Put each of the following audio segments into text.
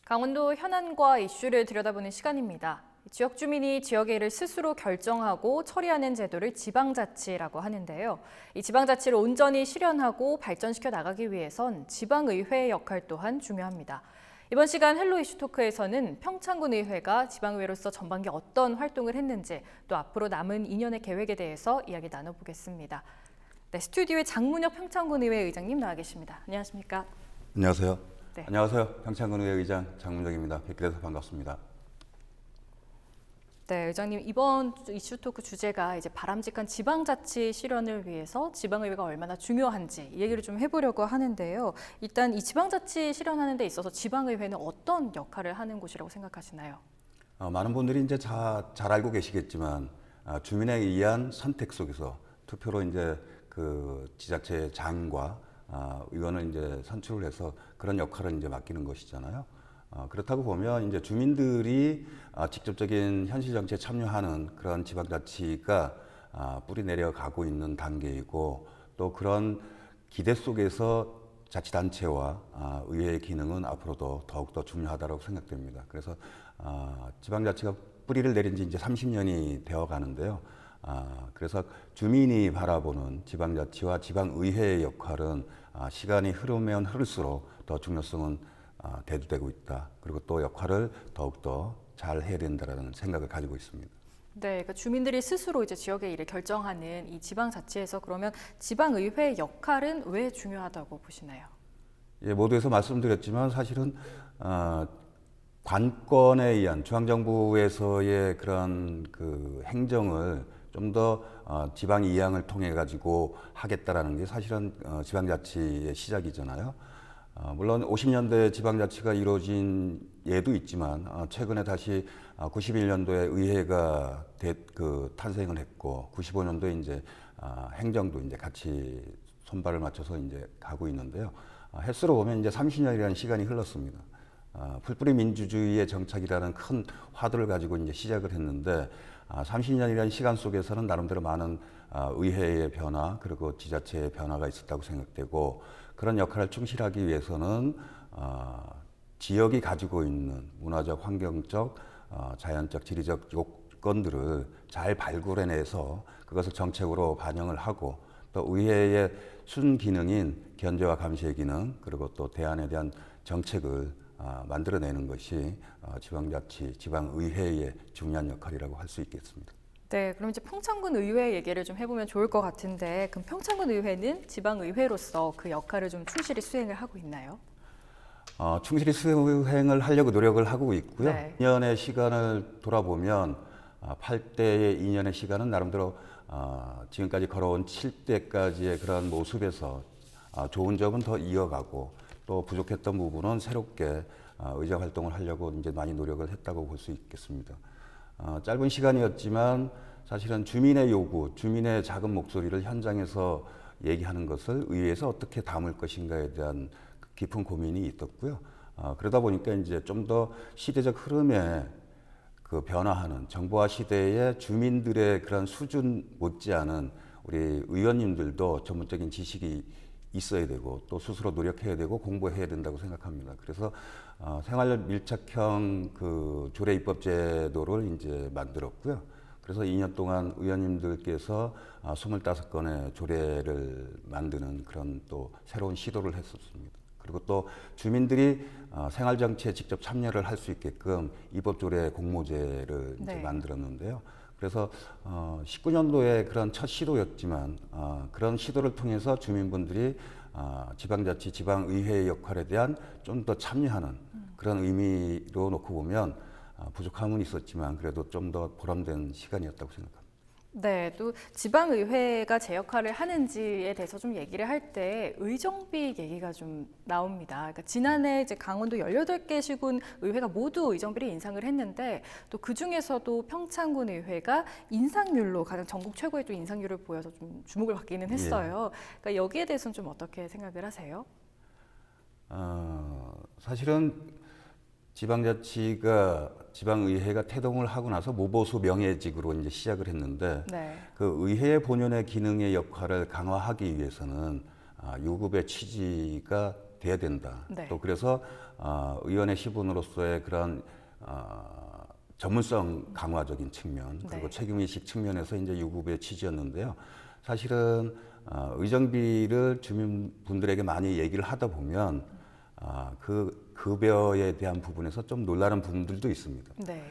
강원도 현안과 이슈를 들여다보는 시간입니다. 지역 주민이 지역의 일을 스스로 결정하고 처리하는 제도를 지방자치라고 하는데요. 이 지방자치를 온전히 실현하고 발전시켜 나가기 위해선 지방의회의 역할 또한 중요합니다. 이번 시간 헬로 이슈 토크에서는 평창군 의회가 지방의회로서 전반기 어떤 활동을 했는지 또 앞으로 남은 2년의 계획에 대해서 이야기 나눠보겠습니다. 네, 스튜디오에 장문혁 평창군 의회 의장님 나와 계십니다. 안녕하십니까? 안녕하세요. 네. 안녕하세요. 평창군 의회 의장 장문혁입니다. 뵙게 돼서 반갑습니다. 네, 의장님 이번 이슈 토크 주제가 이제 바람직한 지방자치 실현을 위해서 지방의회가 얼마나 중요한지 이 얘기를 좀 해보려고 하는데요. 일단 이 지방자치 실현하는 데 있어서 지방의회는 어떤 역할을 하는 곳이라고 생각하시나요? 많은 분들이 이제 잘 알고 계시겠지만 주민에 의한 선택 속에서 투표로 이제 그 지자체 장과 의원을 이제 선출을 해서 그런 역할을 이제 맡기는 것이잖아요. 그렇다고 보면 이제 주민들이 직접적인 현실 정치에 참여하는 그런 지방자치가 뿌리 내려가고 있는 단계이고 또 그런 기대 속에서 자치단체와 의회의 기능은 앞으로도 더욱더 중요하다고 생각됩니다. 그래서 지방자치가 뿌리를 내린 지 이제 30년이 되어 가는데요. 그래서 주민이 바라보는 지방자치와 지방의회의 역할은 시간이 흐르면 흐를수록 더 중요성은 대두되고 있다. 그리고 또 역할을 더욱더 잘 해야 된다는 생각을 가지고 있습니다. 네, 그러니까 주민들이 스스로 이제 지역의 일을 결정하는 이 지방자치에서 그러면 지방의회의 역할은 왜 중요하다고 보시나요? 예, 모두에서 말씀드렸지만 사실은 관권에 의한 중앙정부에서의 그런 그 행정을 좀 더 지방 이양을 통해 가지고 하겠다라는 게 사실은 지방자치의 시작이잖아요. 물론 50년대 지방자치가 이루어진 예도 있지만 최근에 다시 91년도에 의회가 탄생을 했고 95년도에 이제 행정도 이제 같이 손발을 맞춰서 이제 가고 있는데요. 횟수로 보면 이제 30년이라는 시간이 흘렀습니다. 풀뿌리 민주주의의 정착이라는 큰 화두를 가지고 이제 시작을 했는데 30년이라는 시간 속에서는 나름대로 많은 의회의 변화 그리고 지자체의 변화가 있었다고 생각되고 그런 역할을 충실하기 위해서는 지역이 가지고 있는 문화적, 환경적, 자연적, 지리적 요건들을 잘 발굴해내서 그것을 정책으로 반영을 하고 또 의회의 순기능인 견제와 감시의 기능 그리고 또 대안에 대한 정책을 만들어내는 것이 지방자치, 지방의회의 중요한 역할이라고 할 수 있겠습니다. 네, 그럼 이제 평창군 의회 얘기를 좀 해보면 좋을 것 같은데 그럼 평창군 의회는 지방의회로서 그 역할을 좀 충실히 수행을 하고 있나요? 충실히 수행을 하려고 노력을 하고 있고요. 네. 2년의 시간을 돌아보면 8대의 2년의 시간은 나름대로 지금까지 걸어온 7대까지의 그런 모습에서 좋은 점은 더 이어가고 또 부족했던 부분은 새롭게 의정 활동을 하려고 이제 많이 노력을 했다고 볼 수 있겠습니다. 짧은 시간이었지만 사실은 주민의 요구, 주민의 작은 목소리를 현장에서 얘기하는 것을 의회에서 어떻게 담을 것인가에 대한 깊은 고민이 있었고요. 그러다 보니까 이제 좀 더 시대적 흐름에 그 변화하는 정보화 시대의 주민들의 그런 수준 못지않은 우리 의원님들도 전문적인 지식이 있어야 되고 또 스스로 노력해야 되고 공부해야 된다고 생각합니다. 그래서 생활 밀착형 그 조례 입법 제도를 이제 만들었고요. 그래서 2년 동안 의원님들께서 25건의 조례를 만드는 그런 또 새로운 시도를 했었습니다. 그리고 또 주민들이 생활 정치에 직접 참여를 할 수 있게끔 입법조례 공모제를 이제 만들었는데요. 그래서 19년도에 그런 첫 시도였지만 그런 시도를 통해서 주민분들이 지방자치, 지방의회의 역할에 대한 좀 더 참여하는 그런 의미로 놓고 보면 부족함은 있었지만 그래도 좀 더 보람된 시간이었다고 생각합니다. 네, 또 지방의회가 제 역할을 하는지에 대해서 좀 얘기를 할 때 의정비 얘기가 좀 나옵니다. 그러니까 지난해 이제 강원도 18개 시군 의회가 모두 의정비를 인상을 했는데 또 그 중에서도 평창군 의회가 인상률로 가장 전국 최고의 또 인상률을 보여서 좀 주목을 받기는 했어요. 그러니까 여기에 대해서는 좀 어떻게 생각을 하세요? 사실은 지방의회가 태동을 하고 나서 무보수 명예직으로 이제 시작을 했는데 그 의회 본연의 기능의 역할을 강화하기 위해서는 유급의 취지가 돼야 된다. 네. 또 그래서 의원의 시분으로서의 그런 전문성 강화적인 측면 그리고 네. 책임의식 측면에서 이제 유급의 취지였는데요. 사실은 의정비를 주민분들에게 많이 얘기를 하다 보면 그 급여에 대한 부분에서 좀 놀라는 부분들도 있습니다. 네.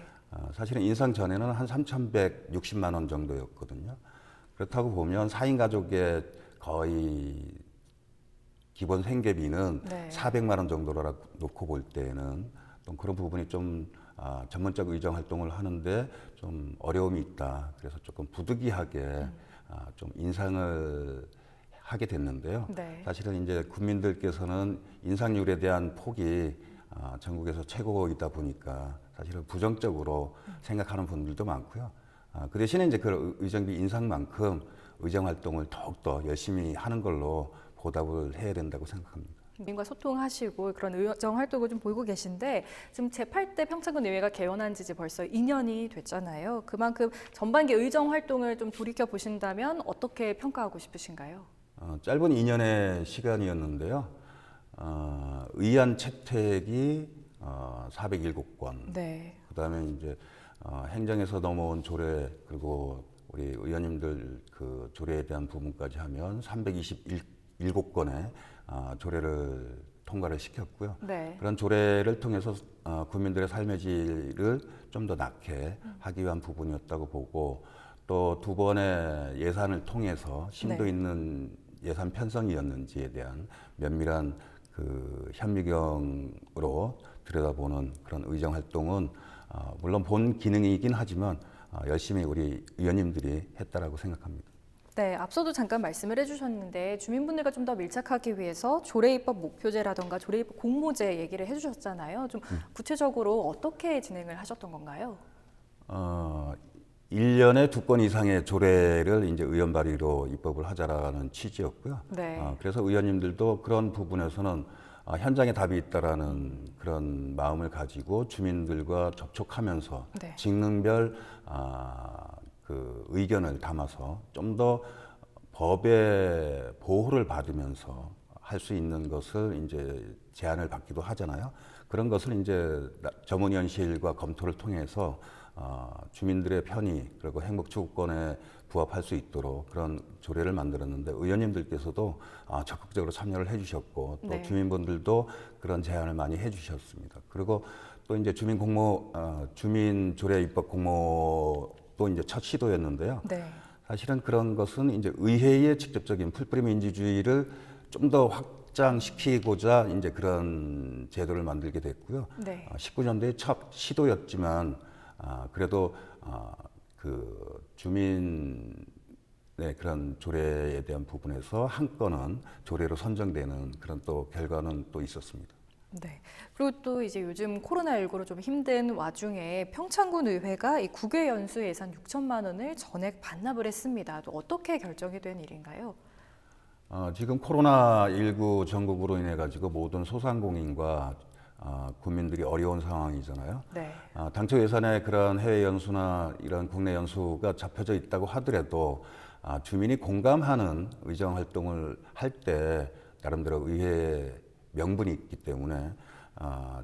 사실은 인상 전에는 한 3,160만 원 정도였거든요. 그렇다고 보면 4인 가족의 거의 기본 생계비는 네. 400만 원 정도로 놓고 볼 때에는 또 그런 부분이 좀 전문적 의정 활동을 하는데 좀 어려움이 있다. 그래서 조금 부득이하게 좀 인상을 하게 됐는데요. 네. 사실은 이제 국민들께서는 인상률에 대한 폭이 전국에서 최고이다 보니까 사실은 부정적으로 생각하는 분들도 많고요. 그 대신에 이제 그 의정비 인상만큼 의정 활동을 더욱더 열심히 하는 걸로 보답을 해야 된다고 생각합니다. 국민과 소통하시고 그런 의정 활동을 좀 보이고 계신데 지금 제8대 평창군 의회가 개원한 지 이제 벌써 2년이 됐잖아요. 그만큼 전반기 의정 활동을 좀 돌이켜 보신다면 어떻게 평가하고 싶으신가요? 짧은 2년의 시간이었는데요. 의안 채택이 407건, 네. 그다음에 이제 행정에서 넘어온 조례 그리고 우리 의원님들 그 조례에 대한 부분까지 하면 327건의 조례를 통과를 시켰고요. 네. 그런 조례를 통해서 국민들의 삶의 질을 좀 더 낳게 하기 위한 부분이었다고 보고 또 두 번의 예산을 통해서 심도 네. 있는 예산 편성이었는지에 대한 면밀한 그 현미경으로 들여다보는 그런 의정 활동은 물론 본 기능이긴 하지만 열심히 우리 의원님들이 했다라고 생각합니다. 네, 앞서도 잠깐 말씀을 해주셨는데 주민분들과 좀 더 밀착하기 위해서 조례입법 목표제라던가 조례입법 공모제 얘기를 해주셨잖아요. 좀 구체적으로 어떻게 진행을 하셨던 건가요? 1년에 2건 이상의 조례를 이제 의원 발의로 입법을 하자라는 취지였고요. 네. 그래서 의원님들도 그런 부분에서는 현장에 답이 있다라는 그런 마음을 가지고 주민들과 접촉하면서 네. 직능별 그 의견을 담아서 좀 더 법의 보호를 받으면서 할 수 있는 것을 이제 제안을 받기도 하잖아요. 그런 것을 이제 전문위원실과 검토를 통해서 주민들의 편의 그리고 행복 추구권에 부합할 수 있도록 그런 조례를 만들었는데 의원님들께서도 적극적으로 참여를 해주셨고 또 네. 주민분들도 그런 제안을 많이 해주셨습니다. 그리고 또 이제 주민 조례 입법 공모도 이제 첫 시도였는데요. 네. 사실은 그런 것은 이제 의회의 직접적인 풀뿌리 민주주의를 좀 더 확장시키고자 이제 그런 제도를 만들게 됐고요. 네. 19년도에 첫 시도였지만 그래도 그 주민의 그런 조례에 대한 부분에서 한 건은 조례로 선정되는 그런 또 결과는 또 있었습니다. 네. 그리고 또 이제 요즘 코로나19로 좀 힘든 와중에 평창군 의회가 이 국외 연수 예산 6천만 원을 전액 반납을 했습니다. 또 어떻게 결정이 된 일인가요? 지금 코로나19 전국으로 인해 가지고 모든 소상공인과 국민들이 어려운 상황이잖아요. 네. 당초 예산에 그런 해외 연수나 이런 국내 연수가 잡혀져 있다고 하더라도 주민이 공감하는 의정 활동을 할 때 나름대로 의회의 명분이 있기 때문에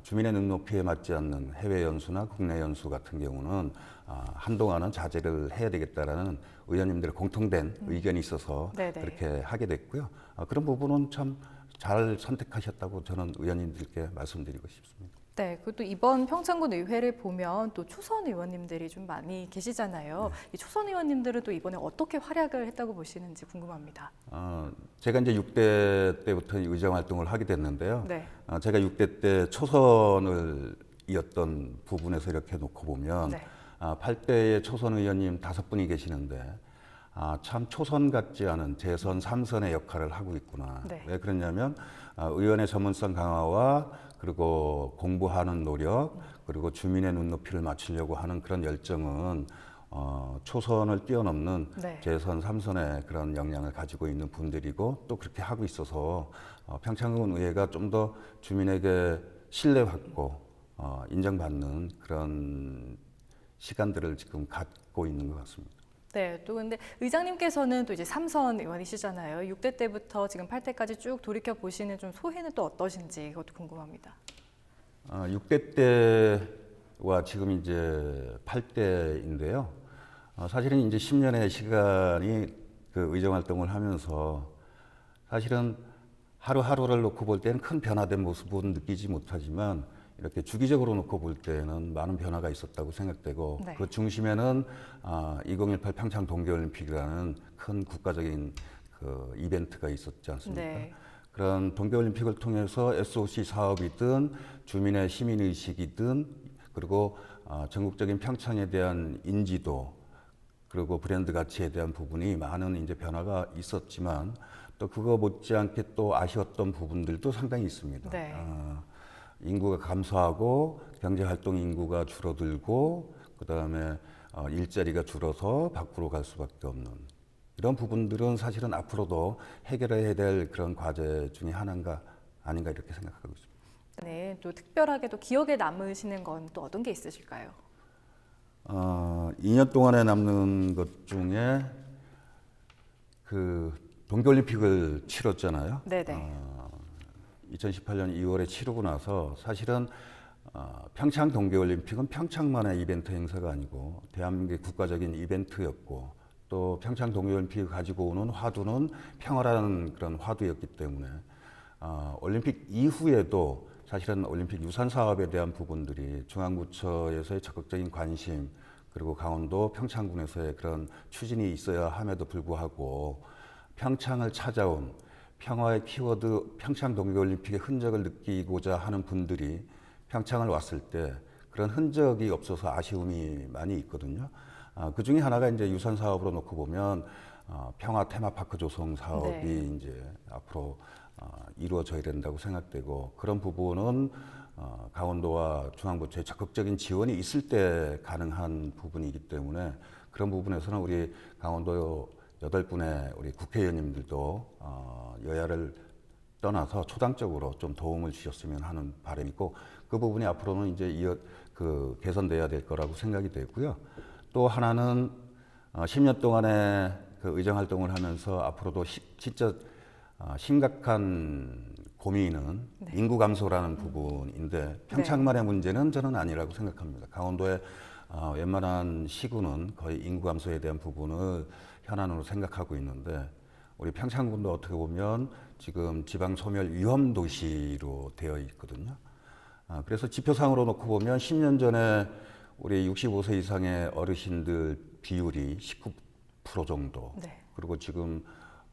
주민의 눈높이에 맞지 않는 해외 연수나 국내 연수 같은 경우는 한동안은 자제를 해야 되겠다라는 의원님들의 공통된 의견이 있어서 네네. 그렇게 하게 됐고요. 그런 부분은 참 잘 선택하셨다고 저는 의원님들께 말씀드리고 싶습니다. 네, 그리고 또 이번 평창군 의회를 보면 또 초선 의원님들이 좀 많이 계시잖아요. 이 초선 의원님들은 또 이번에 어떻게 활약을 했다고 보시는지 궁금합니다. 제가 이제 6대 때부터 의정 활동을 하게 됐는데요. 네. 제가 6대 때 초선을 이었던 부분에서 이렇게 놓고 보면 네. 8대의 초선 의원님 5분이 계시는데 참 초선 같지 않은 재선 3선의 역할을 하고 있구나. 네. 왜 그러냐면 의원의 전문성 강화와 그리고 공부하는 노력 그리고 주민의 눈높이를 맞추려고 하는 그런 열정은 초선을 뛰어넘는 네. 재선 3선의 그런 역량을 가지고 있는 분들이고 또 그렇게 하고 있어서 평창군 의회가 좀 더 주민에게 신뢰받고 인정받는 그런 시간들을 지금 갖고 있는 것 같습니다. 네, 또 근데 의장님께서는 또 이제 3선 의원이시잖아요. 6대 때부터 지금 8대까지 쭉 돌이켜 보시는 좀 소회는 또 어떠신지 그것도 궁금합니다. 6대 때와 지금 이제 8대인데요. 사실은 이제 10년의 시간이 그 의정 활동을 하면서 사실은 하루하루를 놓고 볼 때는 큰 변화된 모습은 느끼지 못하지만 이렇게 주기적으로 놓고 볼 때는 많은 변화가 있었다고 생각되고 네. 그 중심에는 2018 평창 동계올림픽이라는 큰 국가적인 그 이벤트가 있었지 않습니까? 네. 그런 동계올림픽을 통해서 SOC 사업이든 주민의 시민의식이든 그리고 전국적인 평창에 대한 인지도 그리고 브랜드 가치에 대한 부분이 많은 이제 변화가 있었지만 또 그거 못지않게 또 아쉬웠던 부분들도 상당히 있습니다. 네. 인구가 감소하고 경제활동 인구가 줄어들고 그다음에 일자리가 줄어서 밖으로 갈 수밖에 없는 이런 부분들은 사실은 앞으로도 해결해야 될 그런 과제 중에 하나인가 아닌가 이렇게 생각하고 있습니다. 네, 또 특별하게 또 기억에 남으시는 건 또 어떤 게 있으실까요? 2년 동안에 남는 것 중에 그 동계올림픽을 치렀잖아요. 네네. 2018년 2월에 치르고 나서 사실은 평창 동계올림픽은 평창만의 이벤트 행사가 아니고 대한민국의 국가적인 이벤트였고 또 평창 동계올림픽이 가지고 오는 화두는 평화라는 그런 화두였기 때문에 올림픽 이후에도 사실은 올림픽 유산 사업에 대한 부분들이 중앙부처에서의 적극적인 관심 그리고 강원도 평창군에서의 그런 추진이 있어야 함에도 불구하고 평창을 찾아온 평화의 키워드 평창 동계올림픽의 흔적을 느끼고자 하는 분들이 평창을 왔을 때 그런 흔적이 없어서 아쉬움이 많이 있거든요. 그 중에 하나가 이제 유산 사업으로 놓고 보면 평화 테마파크 조성 사업이 네. 이제 앞으로 이루어져야 된다고 생각되고 그런 부분은 강원도와 중앙부처의 적극적인 지원이 있을 때 가능한 부분이기 때문에 그런 부분에서는 우리 강원도 8분의 우리 국회의원님들도 여야를 떠나서 초당적으로 좀 도움을 주셨으면 하는 바람이 있고 그 부분이 앞으로는 이제 개선돼야 될 거라고 생각이 되고요. 또 하나는 10년 동안의 그 의정 활동을 하면서 앞으로도 진짜 심각한 고민은 네. 인구 감소라는 부분인데 평창만의 문제는 저는 아니라고 생각합니다. 강원도의 웬만한 시군은 거의 인구 감소에 대한 부분을 현안으로 생각하고 있는데 우리 평창군도 어떻게 보면 지금 지방 소멸 위험 도시로 되어 있거든요. 그래서 지표상으로 놓고 보면 10년 전에 우리 65세 이상의 어르신들 비율이 19% 정도. 네. 그리고 지금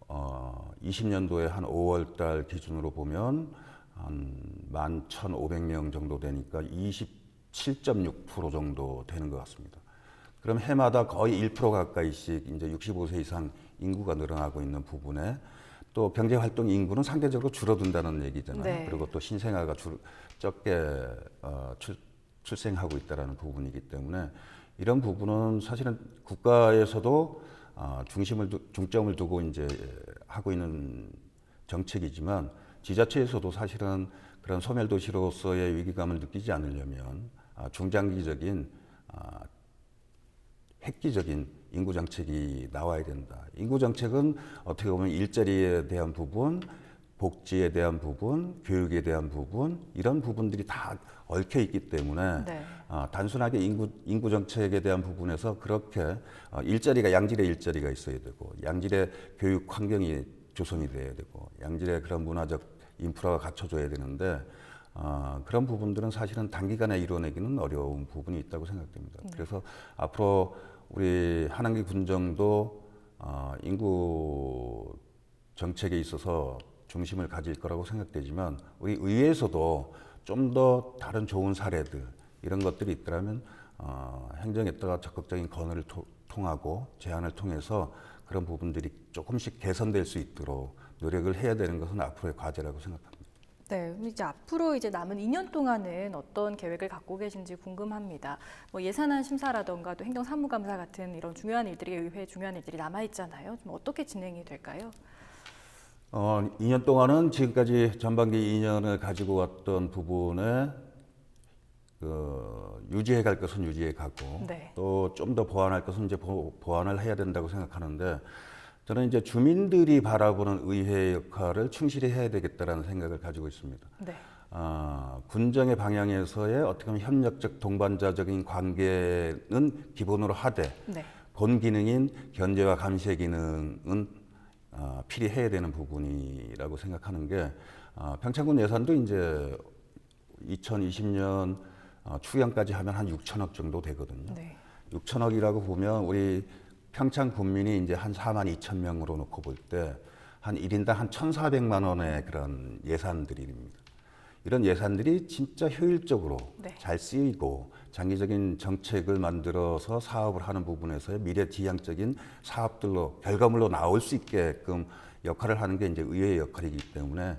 20년도에 한 5월 달 기준으로 보면 한 11,500명 정도 되니까 27.6% 정도 되는 것 같습니다. 그럼 해마다 거의 1% 가까이씩 이제 65세 이상 인구가 늘어나고 있는 부분에 또 경제활동 인구는 상대적으로 줄어든다는 얘기잖아요. 네. 그리고 또 신생아가 적게 출생하고 있다는 부분이기 때문에 이런 부분은 사실은 국가에서도 중점을 두고 이제 하고 있는 정책이지만 지자체에서도 사실은 그런 소멸도시로서의 위기감을 느끼지 않으려면 중장기적인 획기적인 인구 정책이 나와야 된다. 인구 정책은 어떻게 보면 일자리에 대한 부분, 복지에 대한 부분, 교육에 대한 부분 이런 부분들이 다 얽혀 있기 때문에 네. 단순하게 인구 정책에 대한 부분에서 그렇게 양질의 일자리가 있어야 되고 양질의 교육 환경이 조성이 돼야 되고 양질의 그런 문화적 인프라가 갖춰져야 되는데 그런 부분들은 사실은 단기간에 이루어내기는 어려운 부분이 있다고 생각됩니다. 그래서 앞으로 우리 한한기 군정도 인구 정책에 있어서 중심을 가질 거라고 생각되지만 우리 의회에서도 좀 더 다른 좋은 사례들 이런 것들이 있더라면 행정에다가 적극적인 건의를 통하고 제안을 통해서 그런 부분들이 조금씩 개선될 수 있도록 노력을 해야 되는 것은 앞으로의 과제라고 생각합니다. 네, 그럼 이제 앞으로 이제 남은 2년 동안은 어떤 계획을 갖고 계신지 궁금합니다. 뭐 예산안 심사라던가 또 행정사무감사 같은 이런 중요한 일들이 의회 중요한 일들이 남아 있잖아요. 좀 어떻게 진행이 될까요? 2년 동안은 지금까지 전반기 2년을 가지고 왔던 부분에 유지해 갈 것은 유지해 가고 네. 또 좀 더 보완할 것은 이제 보완을 해야 된다고 생각하는데 저는 이제 주민들이 바라보는 의회의 역할을 충실히 해야 되겠다라는 생각을 가지고 있습니다. 네. 군정의 방향에서의 어떻게 보면 협력적 동반자적인 관계는 기본으로 하되 네. 본 기능인 견제와 감시의 기능은 필히 해야 되는 부분이라고 생각하는 게 평창군 예산도 이제 2020년 추경까지 하면 한 6천억 정도 되거든요. 네. 6천억이라고 보면 우리 평창 군민이 이제 한 4만 2천 명으로 놓고 볼 때 한 1인당 한 1,400만 원의 그런 예산들입니다. 이런 예산들이 진짜 효율적으로 네. 잘 쓰이고 장기적인 정책을 만들어서 사업을 하는 부분에서의 미래지향적인 사업들로 결과물로 나올 수 있게끔 역할을 하는 게 이제 의회의 역할이기 때문에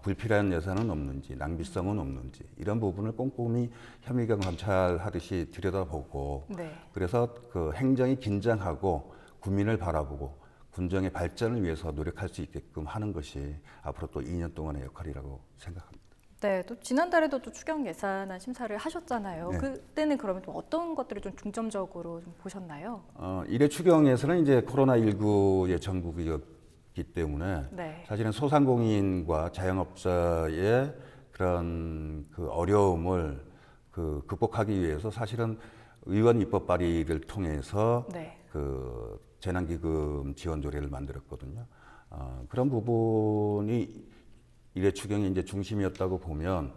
불필요한 예산은 없는지 낭비성은 없는지 이런 부분을 꼼꼼히 현미경 감찰하듯이 들여다보고 네. 그래서 그 행정이 긴장하고 국민을 바라보고 군정의 발전을 위해서 노력할 수 있게끔 하는 것이 앞으로 또 2년 동안의 역할이라고 생각합니다. 네, 또 지난달에도 또 추경 예산안 심사를 하셨잖아요. 네. 그때는 그러면 또 어떤 것들을 좀 중점적으로 좀 보셨나요? 이래 추경에서는 이제 코로나19의 전국이었기 때문에 네. 사실은 소상공인과 자영업자의 그런 그 어려움을 그 극복하기 위해서 사실은 의원 입법 발의를 통해서 네. 그 재난기금 지원 조례를 만들었거든요. 그런 부분이 1회 추경이 이제 중심이었다고 보면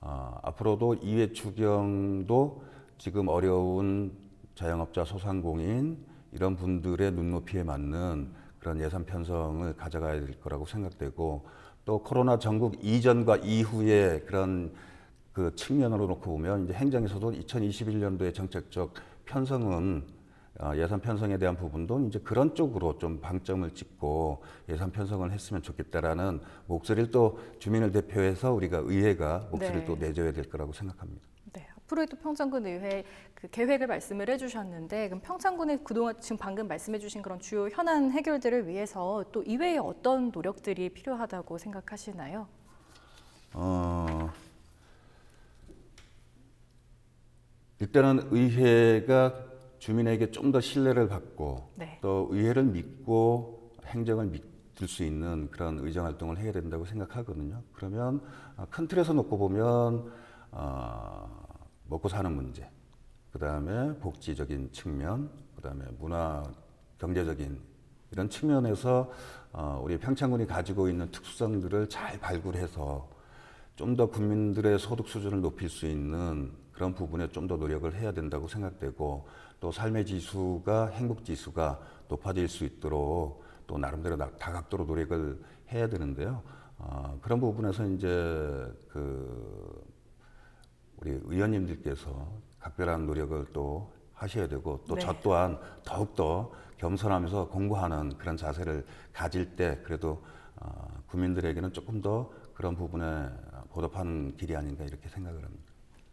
앞으로도 2회 추경도 지금 어려운 자영업자, 소상공인 이런 분들의 눈높이에 맞는 그런 예산 편성을 가져가야 될 거라고 생각되고 또 코로나 전국 이전과 이후의 그런 그 측면으로 놓고 보면 이제 행정에서도 2021년도의 정책적 편성은 예산 편성에 대한 부분도 이제 그런 쪽으로 좀 방점을 찍고 예산 편성을 했으면 좋겠다라는 목소리를 또 주민을 대표해서 우리가 의회가 목소리를 네. 또 내줘야 될 거라고 생각합니다. 네, 앞으로도 평창군 의회 그 계획을 말씀을 해주셨는데 그럼 평창군의 그동안 지금 방금 말씀해주신 그런 주요 현안 해결들을 위해서 또 이외에 어떤 노력들이 필요하다고 생각하시나요? 일단은 의회가 주민에게 좀 더 신뢰를 받고 네. 또 의회를 믿고 행정을 믿을 수 있는 그런 의정 활동을 해야 된다고 생각하거든요. 그러면 큰 틀에서 놓고 보면 먹고 사는 문제, 그 다음에 복지적인 측면, 그 다음에 문화 경제적인 이런 측면에서 우리 평창군이 가지고 있는 특수성들을 잘 발굴해서 좀 더 국민들의 소득 수준을 높일 수 있는 그런 부분에 좀 더 노력을 해야 된다고 생각되고 또 삶의 지수가 행복 지수가 높아질 수 있도록 또 나름대로 다각도로 노력을 해야 되는데요. 그런 부분에서 이제 그 우리 의원님들께서 각별한 노력을 또 하셔야 되고 또 저 네. 또한 더욱더 겸손하면서 공부하는 그런 자세를 가질 때 그래도 국민들에게는 조금 더 그런 부분에 보답하는 길이 아닌가 이렇게 생각을 합니다.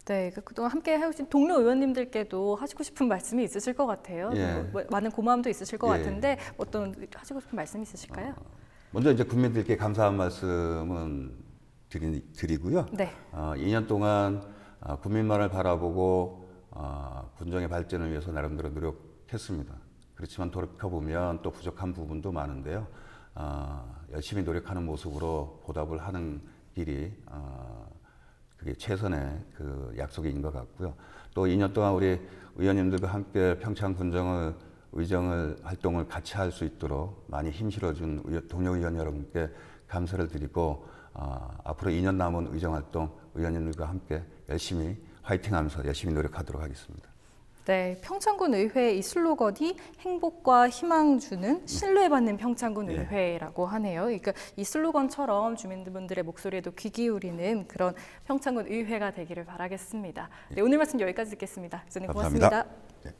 네, 그동안 함께 해오신 동료 의원님들께도 하시고 싶은 말씀이 있으실 것 같아요. 예. 뭐 많은 고마움도 있으실 것 예. 같은데 어떤 하시고 싶은 말씀 있으실까요? 먼저 이제 국민들께 감사한 말씀은 드리고요. 네. 2년 동안 국민만을 바라보고 군정의 발전을 위해서 나름대로 노력했습니다. 그렇지만 돌이켜보면 또 부족한 부분도 많은데요. 열심히 노력하는 모습으로 보답을 하는 길이 그게 최선의 그 약속인 것 같고요. 또 2년 동안 우리 의원님들과 함께 평창 군정을 의정을 활동을 같이 할 수 있도록 많이 힘실어준 동료 의원 여러분께 감사를 드리고 앞으로 2년 남은 의정 활동 의원님들과 함께 열심히 화이팅하면서 열심히 노력하도록 하겠습니다. 네, 평창군 의회 이 슬로건이 행복과 희망 주는 신뢰받는 평창군 예. 의회라고 하네요. 그러니까 이 슬로건처럼 주민분들의 목소리에도 귀 기울이는 그런 평창군 의회가 되기를 바라겠습니다. 네, 오늘 말씀 여기까지 듣겠습니다. 교수님 감사합니다. 고맙습니다. 네.